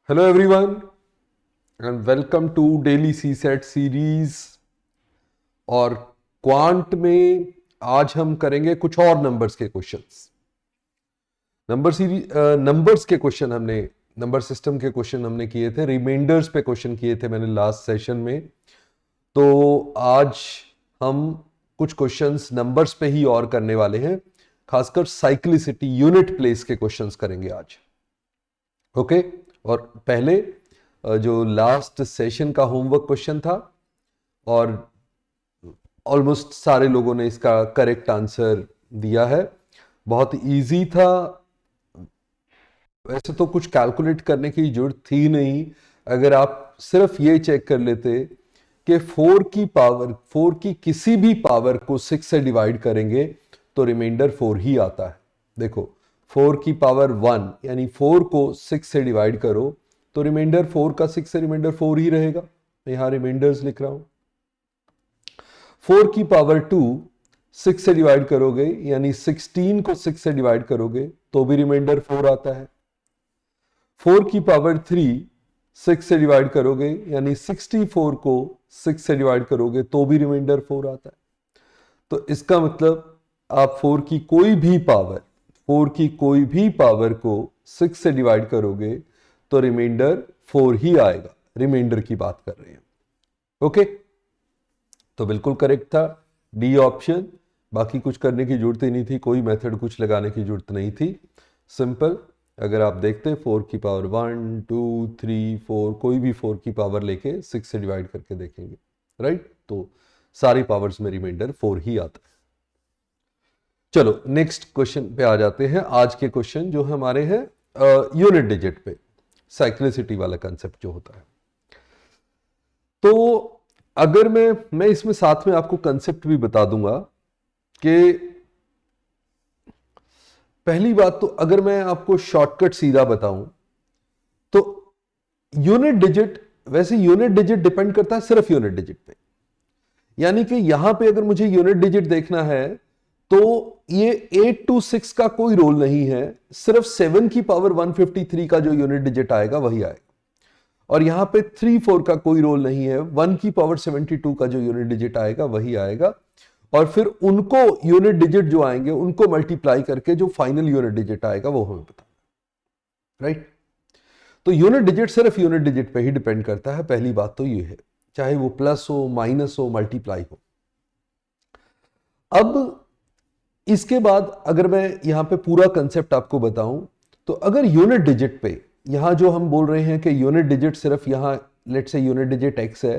Hello everyone and welcome to daily CSAT series. और quant में आज हम करेंगे कुछ और नंबर्स के क्वेश्चंस। नंबर्स के क्वेश्चन हमने नंबर सिस्टम के क्वेश्चन हमने किए थे, रिमाइंडर्स पे क्वेश्चन किए थे मैंने लास्ट सेशन में। तो आज हम कुछ क्वेश्चंस नंबर्स पे ही और करने वाले हैं, खासकर साइक्लिसिटी यूनिट प्लेस के क्वेश्चंस करेंगे आज। ओके और पहले जो लास्ट सेशन का होमवर्क क्वेश्चन था और ऑलमोस्ट सारे लोगों ने इसका करेक्ट आंसर दिया है। बहुत इजी था, वैसे तो कुछ कैलकुलेट करने की जरूरत थी नहीं। अगर आप सिर्फ ये चेक कर लेते कि 4 की किसी भी पावर को 6 से डिवाइड करेंगे तो रिमाइंडर 4 ही आता है। देखो 4 की पावर 1 यानी 4 को 6 से डिवाइड करो तो रिमाइंडर 4 का 6 से रिमाइंडर 4 ही रहेगा। मैं यहां रिमाइंडर्स लिख रहा हूं। 4 की पावर 2 6 से डिवाइड करोगे यानी 16 को 6 से डिवाइड करोगे तो भी रिमाइंडर 4 आता है। 4 की पावर 3 6 से डिवाइड करोगे यानी 64 को 6 से डिवाइड करोगे तो भी रिमाइंडर 4 आता है। तो इसका मतलब आप 4 की कोई भी पावर को 6 से डिवाइड करोगे तो रिमाइंडर 4 ही आएगा। रिमाइंडर की बात कर रहे हैं। ओके तो बिल्कुल करेक्ट था डी ऑप्शन। बाकी कुछ करने की जरूरत ही नहीं थी, कोई मेथड कुछ लगाने की जरूरत नहीं थी। सिंपल, अगर आप देखते 4 की पावर 1 2 3 4 कोई भी 4 की पावर लेके 6 से डिवाइड करके देखेंगे, राइट? तो सारी पावर्स में रिमाइंडर 4 ही आता है। चलो नेक्स्ट क्वेश्चन पे आ जाते हैं। आज के क्वेश्चन जो हमारे हैं यूनिट डिजिट पे, साइक्लिसिटी वाला कंसेप्ट जो होता है। तो अगर मैं इसमें साथ में आपको कंसेप्ट भी बता दूंगा कि पहली बात तो अगर मैं आपको शॉर्टकट सीधा बताऊं तो यूनिट डिजिट, वैसे यूनिट डिजिट डिपेंड करता है सिर्फ यूनिट डिजिट पे। यानी कि यहां पे अगर मुझे यूनिट डिजिट देखना है तो ये 8 to 6 का कोई रोल नहीं है, सिर्फ 7 की पावर 153 का जो यूनिट डिजिट आएगा वही आएगा। और यहां पे 3 4 का कोई रोल नहीं है, 1 की पावर 72 का जो यूनिट डिजिट आएगा वही आएगा। और फिर उनको यूनिट डिजिट जो आएंगे उनको मल्टीप्लाई करके जो फाइनल यूनिट डिजिट आएगा वो हमें पता, राइट? तो यूनिट डिजिट सिर्फ यूनिट डिजिट पे ही डिपेंड करता है। पहली बात तो ये है, चाहे वो प्लस हो, माइनस हो, मल्टीप्लाई हो। अब इसके बाद अगर मैं यहां पे पूरा कंसेप्ट आपको बताऊं तो अगर यूनिट डिजिट पे, यहां जो हम बोल रहे हैं कि यूनिट डिजिट सिर्फ यहां लेट से यूनिट डिजिट x है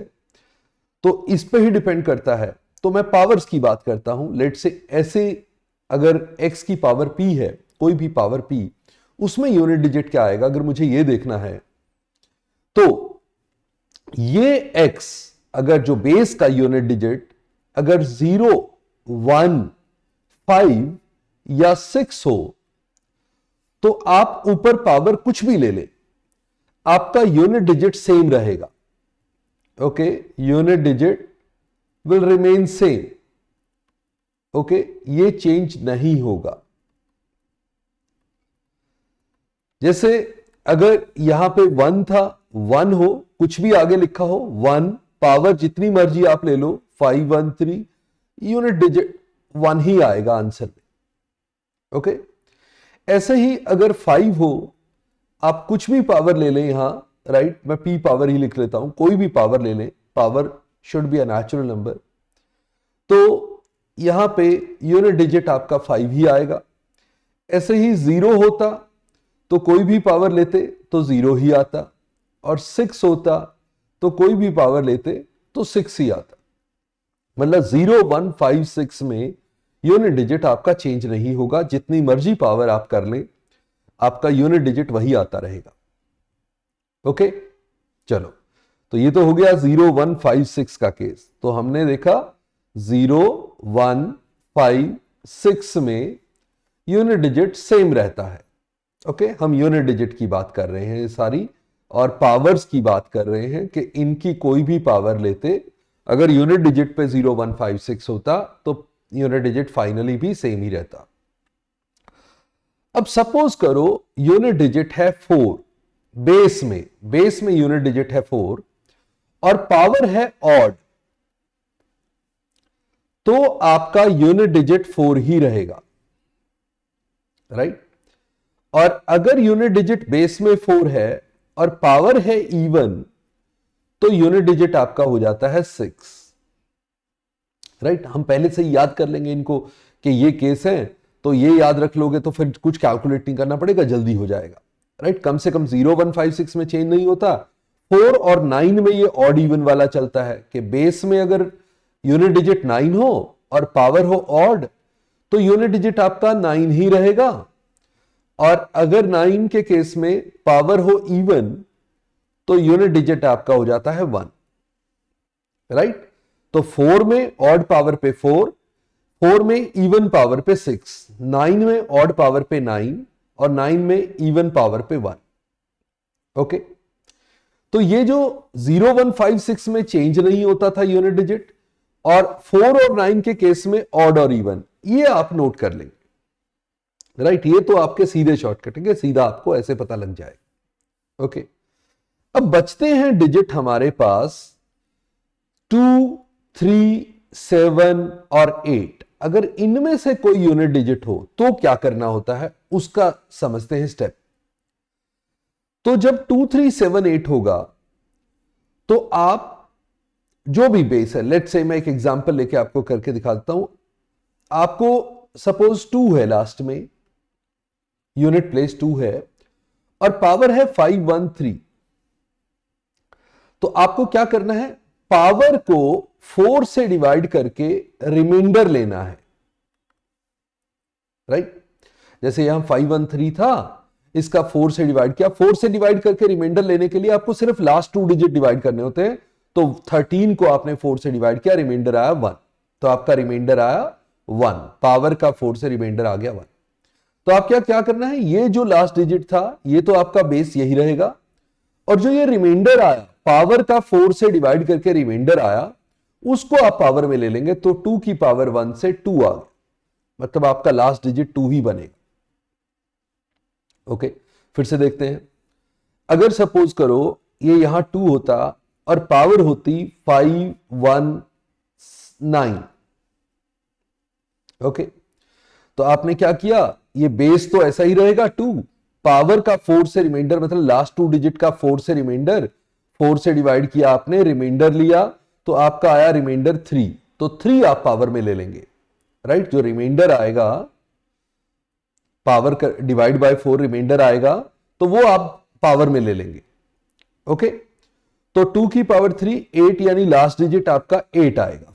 तो इस पे ही डिपेंड करता है। तो मैं पावर्स की बात करता हूं। लेट से ऐसे अगर x की पावर p है, कोई भी पावर p, उसमें यूनिट डिजिट क्या आएगा अगर मुझे ये देखना है तो ये x अगर जो बेस का यूनिट डिजिट अगर 0 1 5 या 6 हो तो आप ऊपर पावर कुछ भी ले ले, आपका यूनिट डिजिट सेम रहेगा। Okay, unit digit will remain same. Okay, ये चेंज नहीं होगा। जैसे अगर यहां पे 1 था, 1 हो, कुछ भी आगे लिखा हो 1, पावर जितनी मर्जी आप ले लो 5 1 3, यूनिट डिजिट 1 ही आएगा आंसर में। ओके, ऐसे ही अगर 5 हो, आप कुछ भी पावर ले लें यहां, राइट? मैं p पावर ही लिख लेता हूं, कोई भी पावर ले लें, power should be a natural number. तो यहां पे यूनिट डिजिट आपका 5 ही आएगा। ऐसे ही 0 होता तो कोई भी पावर लेते तो 0 ही आता, और 6 होता तो कोई भी पावर लेते तो 6 ही आता। मतलब 0 1 5 6 में यूनिट डिजिट आपका चेंज नहीं होगा, जितनी मर्जी पावर आप कर लें आपका यूनिट डिजिट वही आता रहेगा। ओके, चलो, तो ये तो हो गया 0 1 5 6 का केस। तो हमने देखा 0 1 5 6 में यूनिट डिजिट सेम रहता है। ओके, हम यूनिट डिजिट की बात कर रहे हैं सारी, और पावर्स की बात कर रहे हैं कि इनकी कोई भी पावर लेते, अगर यूनिट डिजिट पे 0 1 5 6 होता तो यूनिट डिजिट फाइनली भी सेम ही रहता। अब सपोज करो यूनिट डिजिट है 4, बेस में यूनिट डिजिट है 4 और पावर है ऑड, तो आपका यूनिट डिजिट 4 ही रहेगा, राइट। और अगर यूनिट डिजिट बेस में 4 है और पावर है इवन, तो यूनिट डिजिट आपका हो जाता है 6, राइट। हम पहले से ही याद कर लेंगे इनको कि ये केस है, तो ये याद रख लोगे तो फिर कुछ कैलकुलेट नहीं करना पड़ेगा, जल्दी हो जाएगा, राइट। कम से कम 0 1 5 6 में चेंज नहीं होता, 4 और 9 में ये ऑड इवन वाला चलता है कि बेस में अगर यूनिट डिजिट 9 हो और पावर हो ऑड, तो यूनिट डिजिट आपका 9 ही रहेगा। और अगर 9 के केस में पावर हो इवन, तो यूनिट डिजिट आपका हो जाता है 1, राइट। तो 4 में ऑड पावर पे 4, 4 में इवन पावर पे 6, 9 में ऑड पावर पे 9 और 9 में इवन पावर पे 1, ओके। तो ये जो 0 1 5 6 में चेंज नहीं होता था यूनिट डिजिट, और 4 और 9 के केस में ऑड और इवन, ये आप नोट कर लेंगे, राइट। ये तो आपके सीधे शॉर्टकट है, सीधा आपको ऐसे पता लग जाएगा, ओके। अब बचते हैं डिजिट हमारे पास 2 3 7 और 8। अगर इनमें से कोई यूनिट डिजिट हो तो क्या करना होता है, उसका समझते हैं स्टेप। तो जब 2 3 7 8 होगा, तो आप जो भी बेस है, लेट्स से मैं एक एग्जांपल लेके आपको करके दिखाता हूं। आपको सपोज 2 है, लास्ट में यूनिट प्लेस 2 है और पावर है 5 1 3, तो आपको क्या करना है, पावर को 4 से डिवाइड करके रिमाइंडर लेना है, राइट। जैसे यहां 5 1 3 था, इसका 4 से डिवाइड किया, 4 से डिवाइड करके रिमाइंडर लेने के लिए आपको सिर्फ लास्ट 2 डिजिट डिवाइड करने होते हैं। तो 13 को आपने 4 से डिवाइड किया, रिमाइंडर आया 1, तो आपका रिमाइंडर आया 1, पावर का 4 से रिमाइंडर आ गया 1। तो आप क्या करना है, ये जो लास्ट डिजिट था ये तो आपका बेस यही रहेगा, और जो ये रिमाइंडर आया पावर का 4 से डिवाइड करके रिमाइंडर आया, उसको आप पावर में ले लेंगे, तो 2 की पावर 1 से 2 आ गया, मतलब आपका लास्ट डिजिट 2 ही बनेगा, ओके। फिर से देखते हैं, अगर सपोज करो ये यहां 2 होता और पावर होती 5 1 9, ओके। तो आपने क्या किया, ये बेस तो ऐसा ही रहेगा 2, पावर का 4 से रिमाइंडर, मतलब लास्ट 2 डिजिट का 4 से रिमाइंडर, 4 से डिवाइड किया आपने, रिमाइंडर लिया, तो आपका आया रिमाइंडर 3, तो 3 आप पावर में ले लेंगे, राइट। जो रिमाइंडर आएगा, पावर का डिवाइड बाय 4 रिमाइंडर आएगा, तो वो आप पावर में ले लेंगे, ओके। तो 2 की पावर 3 8, यानी लास्ट डिजिट आपका 8 आएगा,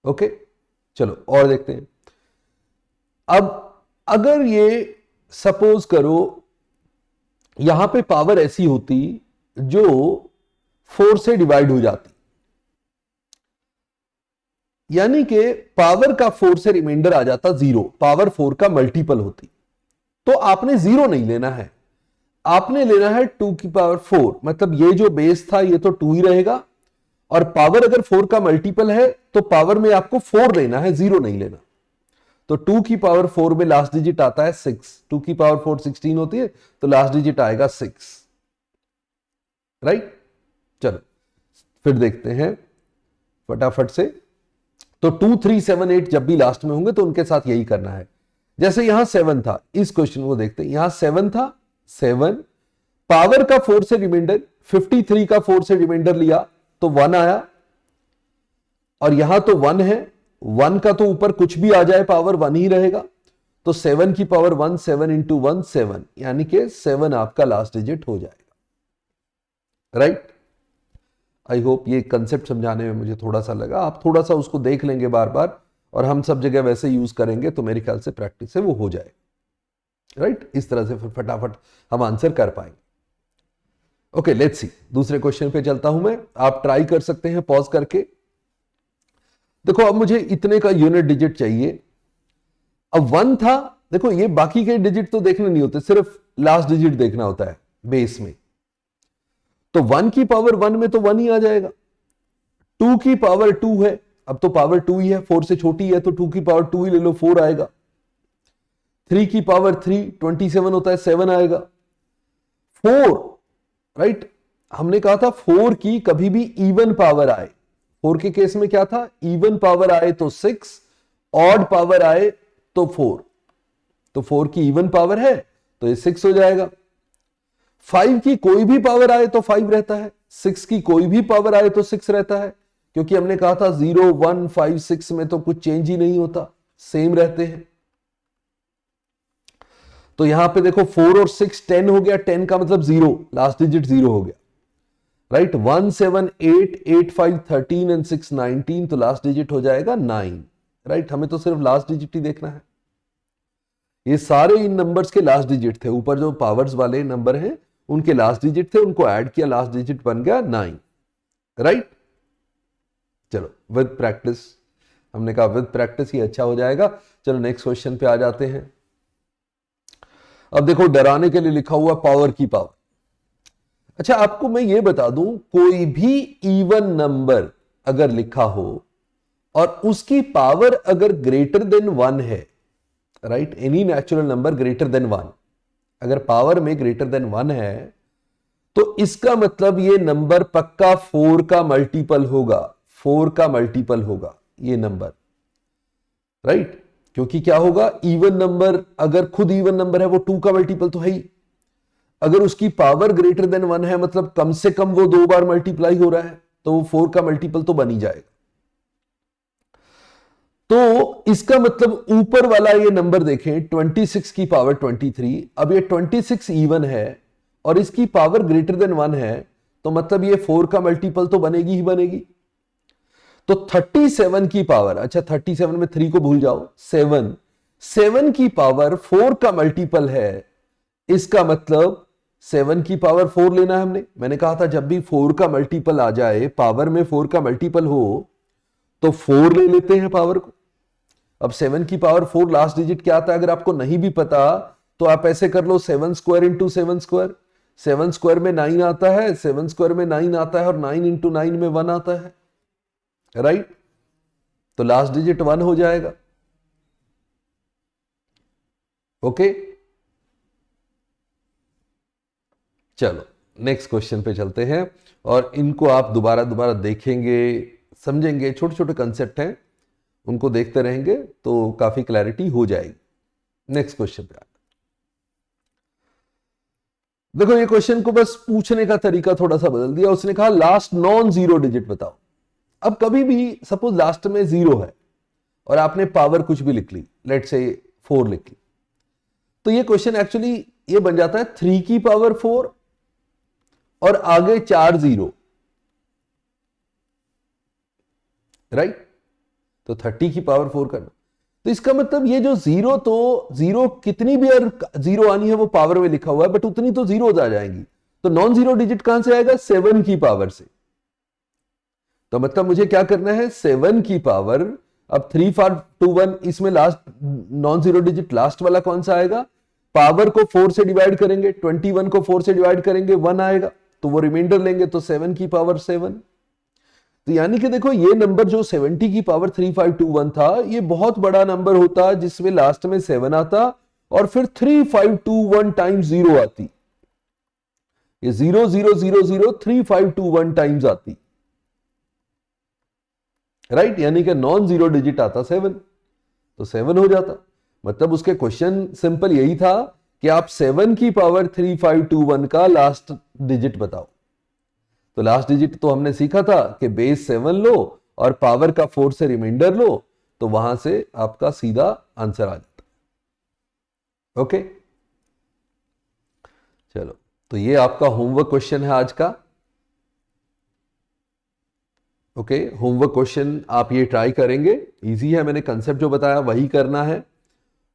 ओके। चलो और देखते हैं। अब अगर ये सपोज करो यहां पे पावर ऐसी होती जो 4 से डिवाइड हो जाती, यानी कि पावर का 4 से रिमाइंडर आ जाता 0, पावर 4 का मल्टीपल होती, तो आपने 0 नहीं लेना है, आपने लेना है 2 की पावर 4, मतलब ये जो बेस था ये तो 2 ही रहेगा, और पावर अगर 4 का मल्टीपल है तो पावर में आपको 4 लेना है, 0 नहीं लेना। तो 2 की पावर 4 में लास्ट डिजिट आता है 6, 2 की पावर 4 16 होती है, तो लास्ट डिजिट आएगा 6, राइट। चलो फिर देखते हैं फटाफट से। तो 2 3 7 8 जब भी लास्ट में होंगे तो उनके साथ यही करना है। जैसे यहां 7 था, इस क्वेश्चन को देखते हैं, यहां 7 था, 7 पावर का 4 से रिमाइंडर, 53 का 4 से रिमाइंडर लिया तो 1 आया, और यहां तो 1 है, 1 का तो ऊपर कुछ भी आ जाए पावर 1 ही रहेगा, तो 7 की पावर 1, 7 इंटू 1 7, यानी कि 7 आपका लास्ट डिजिट हो जाएगा, राइट। आई होप ये कंसेप्ट समझाने में मुझे थोड़ा सा लगा, आप थोड़ा सा उसको देख लेंगे बार बार, और हम सब जगह वैसे यूज करेंगे तो मेरे ख्याल से प्रैक्टिस से वो हो जाएगा, राइट। इस तरह से फिर फटाफट हम आंसर कर पाएंगे। ओके, लेट्स सी, दूसरे क्वेश्चन पे चलता हूं मैं, आप ट्राई कर सकते हैं पॉज करके। देखो अब मुझे इतने का यूनिट डिजिट चाहिए, अब 1 था, देखो ये बाकी के डिजिट तो देखने नहीं होते, सिर्फ लास्ट डिजिट देखना होता है बेस में, तो 1 की पावर 1 में तो 1 ही आ जाएगा, 2 की पावर 2 है, अब तो पावर 2 ही है, 4 से छोटी है, तो 2 की पावर 2 ही ले लो, 4 आएगा, 3 की पावर 3 27 होता है, 7 आएगा। 4, राइट, हमने कहा था 4 की कभी भी इवन पावर आए, 4 के केस में क्या था, इवन पावर आए तो 6, ऑड पावर आए तो 4, तो 4 की इवन पावर है तो ये 6 हो जाएगा। 5 की कोई भी पावर आए तो 5 रहता है, 6 की कोई भी पावर आए तो 6 रहता है, क्योंकि हमने कहा था 0 1 5 6 में तो कुछ चेंज ही नहीं होता, सेम रहते हैं। तो यहां पे देखो 4 और 6 10 हो गया, 10 का मतलब 0, लास्ट डिजिट 0 हो गया, राइट। 1 7 8 8 5 13 एंड 6 19, तो लास्ट डिजिट हो जाएगा 9, राइट। हमें तो सिर्फ लास्ट डिजिट ही देखना है। ये सारे इन नंबर्स के लास्ट डिजिट थे, ऊपर जो पावर्स वाले नंबर हैं उनके लास्ट डिजिट थे, उनको ऐड किया, लास्ट डिजिट बन गया 9, राइट। चलो विद प्रैक्टिस, हमने कहा विद प्रैक्टिस ही अच्छा हो जाएगा। चलो नेक्स्ट क्वेश्चन पे आ जाते हैं। अब देखो डराने के लिए लिखा हुआ पावर की पावर। अच्छा आपको मैं ये बता दूं, कोई भी इवन नंबर अगर लिखा हो और उसकी पावर अगर ग्रेटर देन 1 है, right, any natural number greater than 1, अगर पावर में ग्रेटर देन 1 है तो इसका मतलब ये नंबर पक्का 4 का मल्टीपल होगा, 4 का मल्टीपल होगा ये नंबर, राइट। क्योंकि क्या होगा, इवन नंबर अगर खुद इवन नंबर है वो 2 का मल्टीपल तो है ही, अगर उसकी पावर ग्रेटर देन 1 है मतलब कम से कम वो 2 बार मल्टीप्लाई हो रहा है, तो वो 4 का मल्टीपल तो बन ही जाएगा। तो इसका मतलब ऊपर वाला ये नंबर देखें 26 की पावर 23, अब ये 26 इवन है और इसकी पावर ग्रेटर देन 1 है, तो मतलब ये 4 का मल्टीपल तो बनेगी ही बनेगी। तो 37 की पावर, अच्छा 37 में 3 को भूल जाओ, 7 की पावर 4 का मल्टीपल है, इसका मतलब 7 की पावर 4 लेना है हमने। मैंने कहा था जब भी 4 का मल्टीपल आ जाए, पावर में 4 का मल्टीपल हो तो 4 ले लेते हैं पावर को। अब 7 की पावर 4 लास्ट डिजिट क्या आता है, अगर आपको नहीं भी पता तो आप ऐसे कर लो, 7 स्क्वायर इंटू 7 स्क्वायर, 7 स्क्वायर में 9 आता है, 7 स्क्वायर में 9 आता है और 9 इंटू 9 में 1 आता है, राइट। तो लास्ट डिजिट 1 हो जाएगा, ओके। चलो नेक्स्ट क्वेश्चन पे चलते हैं और इनको आप दोबारा दोबारा देखेंगे, समझेंगे, छोटे छोटे कंसेप्ट हैं, उनको देखते रहेंगे तो काफी क्लैरिटी हो जाएगी। नेक्स्ट क्वेश्चन पे देखो, ये क्वेश्चन को बस पूछने का तरीका थोड़ा सा बदल दिया, उसने कहा लास्ट नॉन जीरो डिजिट बताओ। अब कभी भी सपोज लास्ट में 0 है और आपने पावर कुछ भी लिख ली, लेट्स से 4 लिख ली, तो ये क्वेश्चन एक्चुअली ये बन जाता है 3 की पावर 4 और आगे 4 0, राइट। तो 30 की पावर 4 करना, तो इसका मतलब ये जो 0, तो 0 कितनी भी अगर 0 आनी है वो पावर में लिखा हुआ है, बट उतनी तो जीरोज आ जाएंगी, तो नॉन जीरो डिजिट कहां से आएगा, 7 की पावर से। तो मतलब मुझे क्या करना है, 7 की पावर, अब 3 5 2 1, इसमें last non zero digit last वाला कौन सा आएगा, पावर को 4 से डिवाइड करेंगे, 21 को 4 से डिवाइड करेंगे 1 आएगा, तो वो रिमाइंडर लेंगे, तो 7 की पावर 7। तो यानी कि देखो ये नंबर जो 70 की पावर 3521 था, ये बहुत बड़ा नंबर होता जिसमें लास्ट में 7 आता और फिर 3521 टाइम्स 0 आती, ये 0 0 0 0 3521 टाइम्स आती, राइट। यानी कि नॉन जीरो डिजिट आता 7, तो 7 हो जाता। मतलब उसके क्वेश्चन सिंपल यही था कि आप 7 की पावर 3521 का लास्ट डिजिट बताओ। तो लास्ट डिजिट तो हमने सीखा था कि बेस 7 लो और पावर का 4 से रिमाइंडर लो, तो वहां से आपका सीधा आंसर आ जाता। ओके, चलो, तो ये आपका होमवर्क क्वेश्चन है आज का। ओके, होमवर्क क्वेश्चन आप ये ट्राई करेंगे, इजी है, मैंने कंसेप्ट जो बताया वही करना है,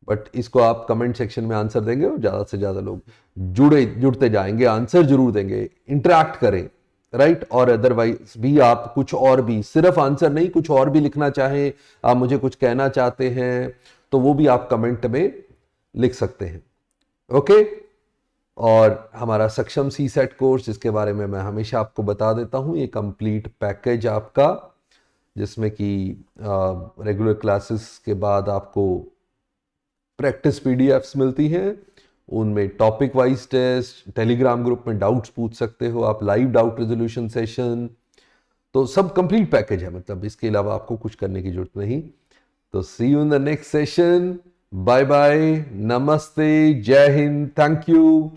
बट इसको आप कमेंट सेक्शन में आंसर देंगे और ज्यादा से ज्यादा लोग जुड़ते जाएंगे, आंसर जरूर देंगे, इंटरेक्ट करें, राइट। और अदरवाइज भी आप कुछ और भी, सिर्फ आंसर नहीं, कुछ और भी लिखना चाहें, आप मुझे कुछ कहना चाहते हैं तो वो भी आप कमेंट में लिख सकते हैं, ओके। और हमारा सक्षम सी सेट कोर्स, जिसके बारे में मैं हमेशा आपको बता देता हूं, ये कंप्लीट पैकेज आपका, जिसमें कि रेगुलर क्लासेस के बाद आपको प्रैक्टिस पीडीएफ्स मिलती हैं, उनमें topic wise test, telegram group में डाउट्स पूछ सकते हो आप, लाइव डाउट रेजोल्यूशन सेशन, तो सब कंप्लीट पैकेज है, मतलब इसके अलावा आपको कुछ करने की जरूरत नहीं। तो see you in the next session, bye bye, नमस्ते, जय हिंद, थैंक यू।